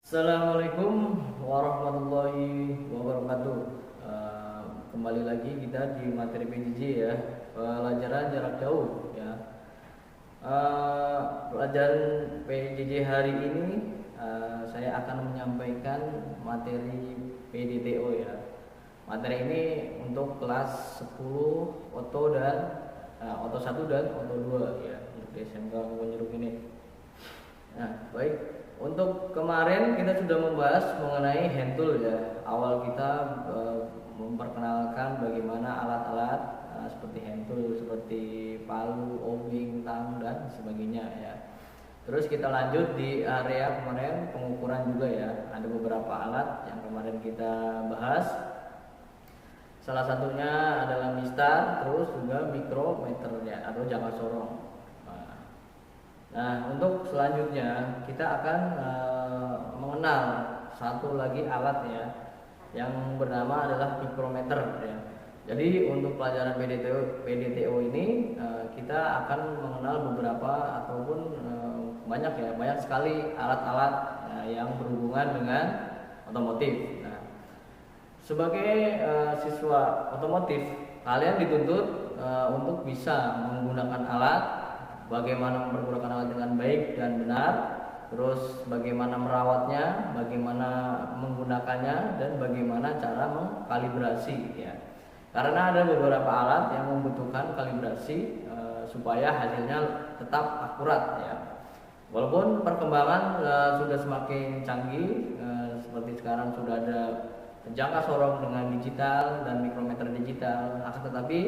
Assalamualaikum warahmatullahi wabarakatuh. Kembali lagi kita di materi PJJ ya, pelajaran jarak jauh ya. Pelajaran PJJ hari ini saya akan menyampaikan materi PDTO ya. Materi ini untuk kelas 10 Oto dan Oto 1 dan Oto 2 ya, untuk di SMK Kebonjeruk ini. Nah, baik. Untuk kemarin kita sudah membahas mengenai hand tool ya. Awal kita memperkenalkan bagaimana alat-alat seperti hand tool, seperti palu, obeng, tang dan sebagainya ya. Terus kita lanjut di area kemarin pengukuran juga ya. Ada beberapa alat yang kemarin kita bahas. Salah satunya adalah mistar, terus juga mikrometer ya atau jangka sorong. Nah, untuk selanjutnya kita akan mengenal satu lagi alat ya, yang bernama adalah mikrometer ya. Jadi untuk pelajaran PDTO ini kita akan mengenal beberapa ataupun banyak sekali alat-alat yang berhubungan dengan otomotif. Nah, sebagai siswa otomotif, kalian dituntut untuk bisa menggunakan alat, bagaimana mempergunakan alat dengan baik dan benar, terus bagaimana merawatnya, bagaimana menggunakannya, dan bagaimana cara mengkalibrasi ya. Karena ada beberapa alat yang membutuhkan kalibrasi supaya hasilnya tetap akurat ya. Walaupun perkembangan sudah semakin canggih, seperti sekarang sudah ada jangka sorong dengan digital dan mikrometer digital, akan tetapi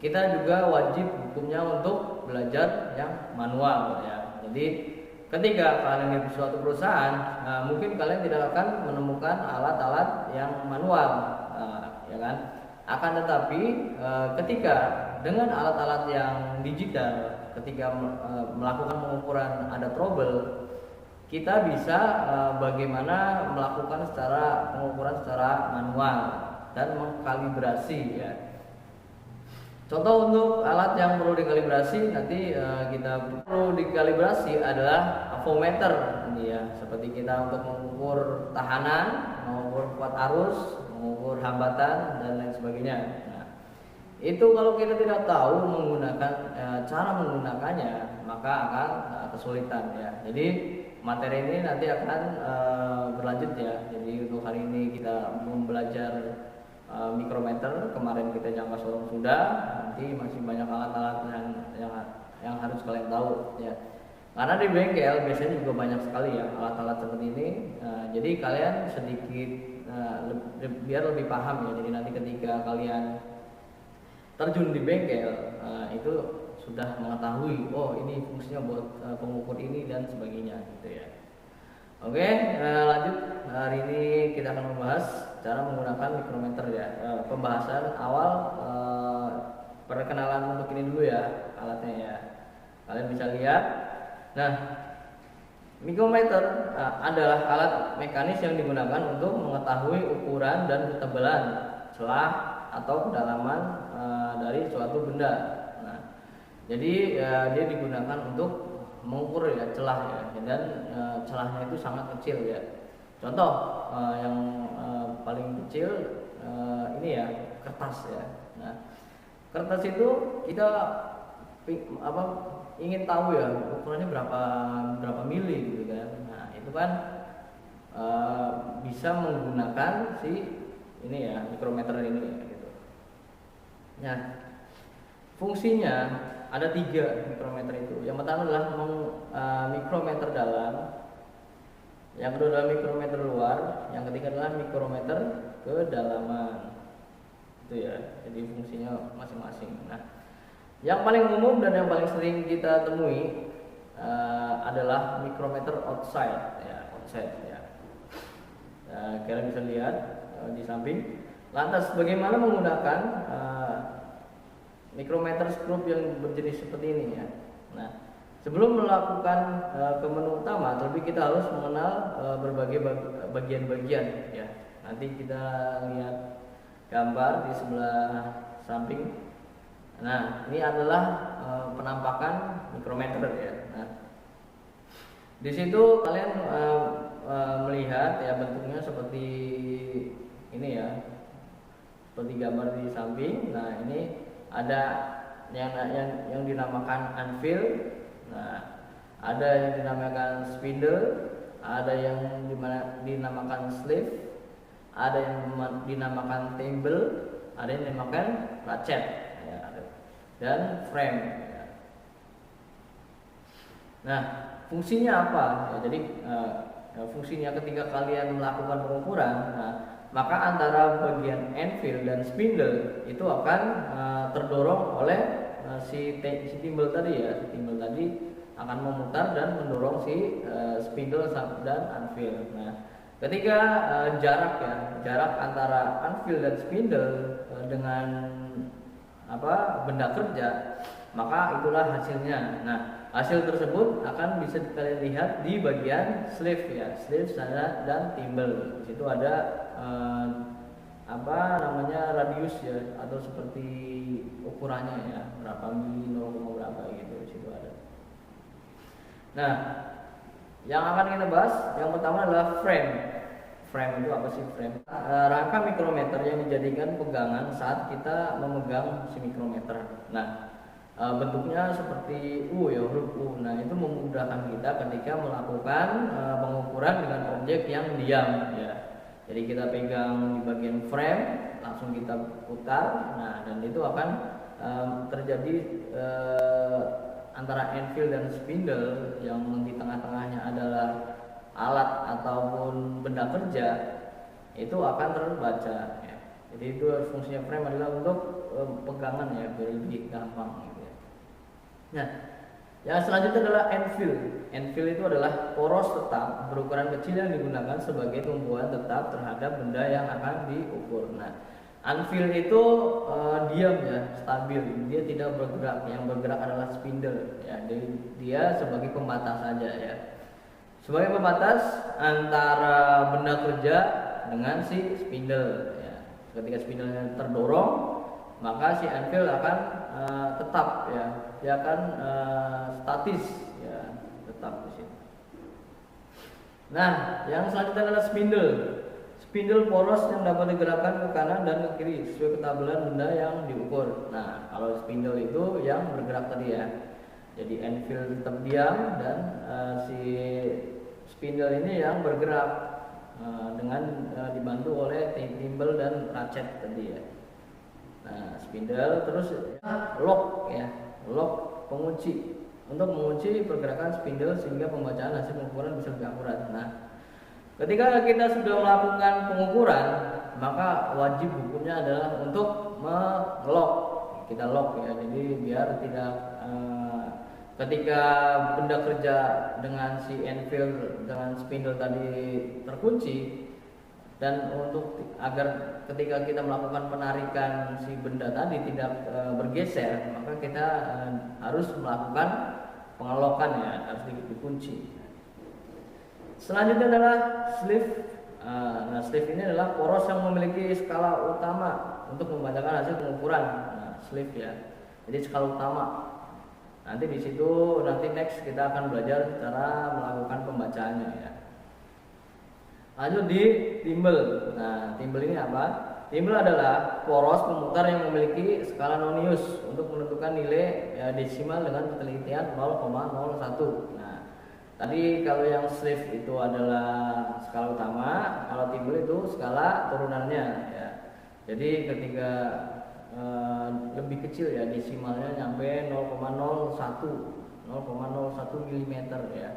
kita juga wajib hukumnya untuk belajar yang manual ya. Jadi ketika kalian di suatu perusahaan, mungkin kalian tidak akan menemukan alat-alat yang manual, ya kan? Akan tetapi ketika dengan alat-alat yang digital, ketika melakukan pengukuran ada trouble, kita bisa bagaimana melakukan pengukuran secara manual dan mengkalibrasi ya. Contoh untuk alat yang perlu dikalibrasi nanti kita perlu dikalibrasi adalah avometer ini ya, seperti kita untuk mengukur tahanan, mengukur kuat arus, mengukur hambatan dan lain sebagainya. Nah, itu kalau kita tidak tahu menggunakan cara menggunakannya, maka akan kesulitan ya. Jadi materi ini nanti akan berlanjut ya. Jadi untuk hari ini kita belajar mikrometer, kemarin kita jangka sorong sudah, nanti masih banyak alat-alat yang harus kalian tahu ya. Karena di bengkel biasanya juga banyak sekali ya alat-alat seperti ini. Jadi kalian sedikit biar lebih paham ya. Jadi nanti ketika kalian terjun di bengkel itu sudah mengetahui, oh ini fungsinya buat pengukur ini dan sebagainya gitu ya. Oke, lanjut. Hari ini kita akan membahas cara menggunakan mikrometer ya. Pembahasan awal perkenalan untuk ini dulu ya alatnya ya. Kalian bisa lihat. Nah, mikrometer adalah alat mekanis yang digunakan untuk mengetahui ukuran dan ketebalan celah atau kedalaman dari suatu benda. Nah, jadi dia digunakan untuk mengukur ya celah ya, dan celahnya itu sangat kecil ya. Contoh yang paling kecil ini ya, kertas ya. Nah, kertas itu kita ingin tahu ya ukurannya berapa mili gitu kan. Nah, itu kan bisa menggunakan si ini ya, mikrometer ini ya, gitu. Nah, fungsinya ada 3 mikrometer itu. Yang pertama adalah mikrometer dalam, yang kedua adalah mikrometer luar, yang ketiga adalah mikrometer kedalaman. Itu ya. Jadi fungsinya masing-masing. Nah, yang paling umum dan yang paling sering kita temui adalah mikrometer outside ya, kalian bisa lihat di samping. Lantas bagaimana menggunakan mikrometer skrup yang berjenis seperti ini ya. Nah, sebelum melakukan ke menu utama, terlebih kita harus mengenal berbagai bagian-bagian ya. Nanti kita lihat gambar di sebelah samping. Nah, ini adalah penampakan mikrometer ya. Nah, di situ kalian melihat ya bentuknya seperti ini ya, seperti gambar di samping. Nah ini ada yang dinamakan anvil, nah ada yang dinamakan spindle, ada yang dinamakan sleeve, ada yang dinamakan thimble, ada yang dinamakan ratchet ya, dan frame ya. Nah fungsinya apa ya, jadi fungsinya ketika kalian melakukan pengukuran, nah maka antara bagian anvil dan spindle itu akan terdorong oleh si thimble tadi ya. Si thimble tadi akan memutar dan mendorong si spindle dan anvil. Nah, ketika jarak antara anvil dan spindle dengan benda kerja, maka itulah hasilnya. Nah, hasil tersebut akan bisa kalian lihat di bagian sleeve ya, sleeve dan thimble. Di situ ada radius ya, atau seperti ukurannya ya, berapa mili, 0, berapa gitu, di situ ada. Nah, yang akan kita bahas yang pertama adalah frame. Frame itu apa sih frame? Rangka mikrometer yang dijadikan pegangan saat kita memegang si mikrometer. Nah, bentuknya seperti U ya, huruf U. Nah, itu memudahkan kita ketika melakukan pengukuran dengan objek yang diam ya. Jadi kita pegang di bagian frame, langsung kita putar. Nah, dan itu akan terjadi antara anvil dan spindle yang di tengah-tengahnya adalah alat ataupun benda kerja, itu akan terbaca ya. Jadi itu fungsinya frame adalah untuk pegangan ya, biar lebih gampang gitu ya. Nah, yang selanjutnya adalah anvil. Anvil itu adalah poros tetap berukuran kecil yang digunakan sebagai tumpuan tetap terhadap benda yang akan diukur. Nah, anvil itu diam ya, stabil, dia tidak bergerak. Yang bergerak adalah spindle ya, dia sebagai pembatas saja ya, sebagai pembatas antara benda kerja dengan si spindle ya. Ketika spindle terdorong, maka si anvil akan tetap ya, dia akan statis ya, tetap di sini. Nah, yang selanjutnya adalah spindle. Spindle poros yang dapat digerakkan ke kanan dan ke kiri sesuai ketabalan benda yang diukur. Nah, kalau spindle itu yang bergerak tadi ya. Jadi anvil tetap diam dan si spindle ini yang bergerak dengan dibantu oleh thimble dan ratchet tadi ya. Nah, spindle terus lock ya, lock pengunci untuk mengunci pergerakan spindle sehingga pembacaan hasil pengukuran bisa lebih akurat. Nah, ketika kita sudah melakukan pengukuran, maka wajib hukumnya adalah untuk melock. Kita lock ya, jadi biar tidak ketika benda kerja dengan si anvil dengan spindle tadi terkunci, dan untuk agar ketika kita melakukan penarikan si benda tadi tidak bergeser, maka kita harus melakukan pengelokan ya, harus dikunci. Selanjutnya adalah sleeve. Nah, sleeve ini adalah poros yang memiliki skala utama untuk membacakan hasil pengukuran. Nah, sleeve ya, jadi skala utama. Nanti di situ next kita akan belajar cara melakukan pembacaannya ya. Lanjut di thimble. Nah, thimble ini apa? Thimble adalah poros pemutar yang memiliki skala nonius untuk menentukan nilai desimal dengan ketelitian 0,01. Nah, tadi kalau yang sleeve itu adalah skala utama, kalau thimble itu skala turunannya ya. Jadi ketika lebih kecil ya, desimalnya sampai 0,01 mm ya.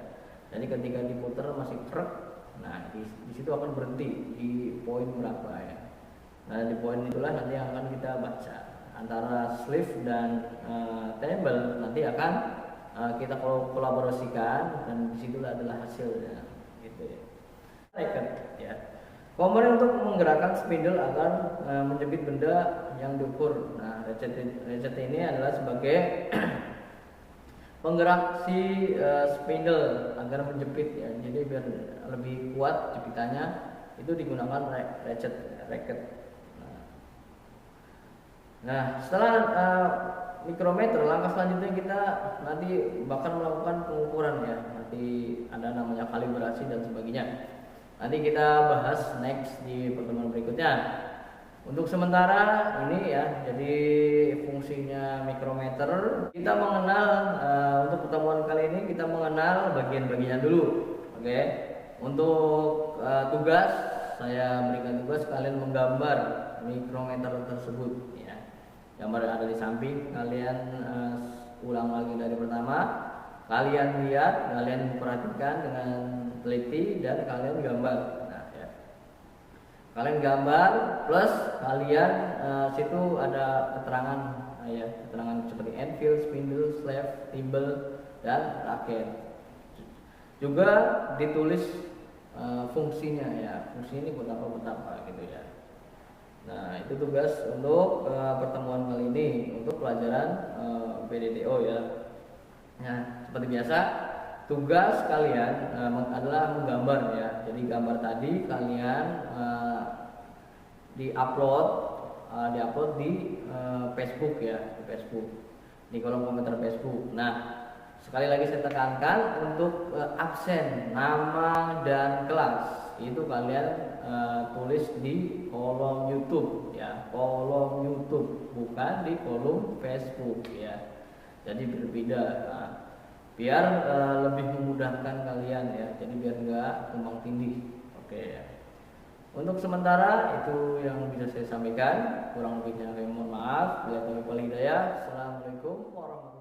Jadi ketika diputar masih krek, nah di situ akan berhenti di poin berapa ya. Nah, di poin itulah nanti yang akan kita baca. Antara sleeve dan thimble nanti akan kita kolaborasikan, dan disitulah adalah hasilnya gitu ya. Ratchet ya, komponen untuk menggerakkan spindle agar menjepit benda yang diukur. Nah, ratchet ini adalah sebagai penggerak si spindle agar menjepit ya, jadi biar lebih kuat jepitannya itu digunakan ratchet. Nah, setelah mikrometer, langkah selanjutnya kita nanti bakal melakukan pengukuran ya. Nanti ada namanya kalibrasi dan sebagainya. Nanti kita bahas next di pertemuan berikutnya. Untuk sementara ini ya, jadi fungsinya mikrometer kita mengenal untuk pertemuan kali ini kita mengenal bagian-bagiannya dulu. Oke. Untuk tugas saya berikan tugas kalian menggambar mikrometer tersebut ya. Gambar yang ada di samping kalian ulang lagi dari pertama. Kalian lihat, kalian perhatikan dengan teliti dan kalian gambar. Kalian gambar plus kalian situ ada keterangan ya, keterangan seperti anvil, spindle, slave, thimble dan raket. Juga ditulis fungsinya ya, fungsi ini buat apa gitu ya. Nah itu tugas untuk pertemuan kali ini untuk pelajaran PDTO ya. Nah seperti biasa tugas kalian adalah menggambar ya. Jadi gambar tadi kalian diupload di Facebook ya, di Facebook, di kolom komentar Facebook. Nah sekali lagi saya tekankan untuk absen nama dan kelas itu kalian tulis di kolom YouTube ya, kolom YouTube bukan di kolom Facebook ya. Jadi berbeda. Nah, biar lebih memudahkan kalian ya, jadi biar nggak tumpang tindih. Oke ya. Untuk sementara itu yang bisa saya sampaikan, kurang lebihnya saya mohon maaf. Bila taufiq wal hidayah. Assalamualaikum warahmatullahi wabarakatuh.